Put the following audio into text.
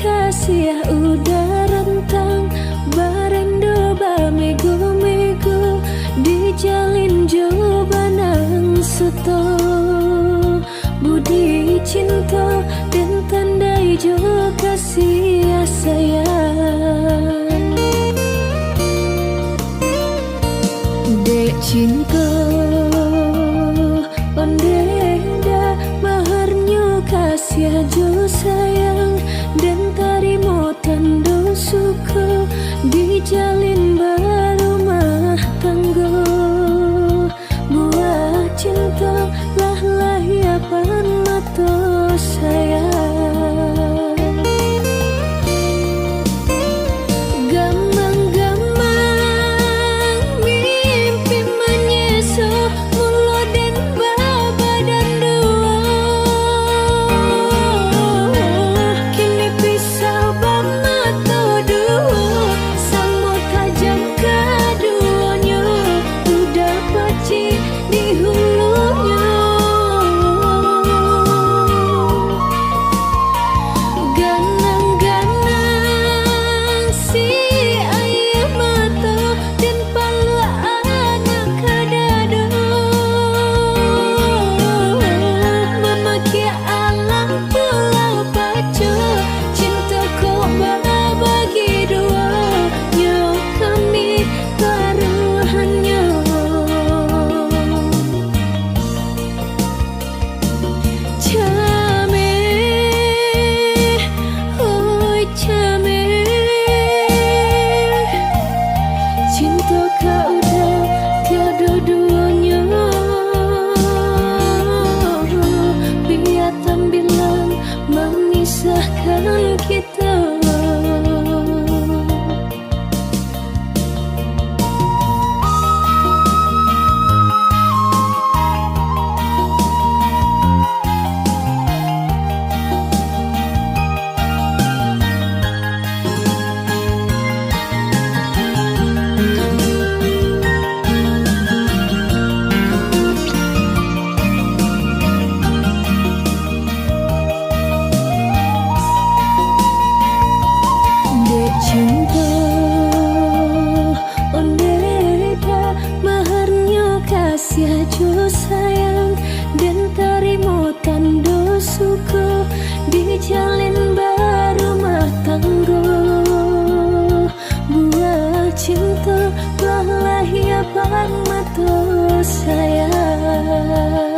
Kasih udah rentang barendo bamego-mego dijalin coba nang seto budi cinta dan tandai jo kasih sayang dek cinta ondeda maharnya kasih jo sayang dan tarimo tanda suka dijalin berumah tangga buah cinta lah lahiapan mata sayang gamang-gamang mimpi menyeso mulo dan baba dan dua kini pisau bamato dua sama tajam keduanya udah paci di hulunya ganang-ganang si ayah mata dan pala anak kadado memaki alam pulau pacu cinta kau bagi dua nyo kami taruhannya Chame, oh chame, cinta kau udah tiada duanya. Biar bilang memisahkan kita. Dek cinta ondeda maharnya kasih jo sayang dan tarimo tanda suka dijalin berumah tangga buah cinta lah lahiapan mata sayang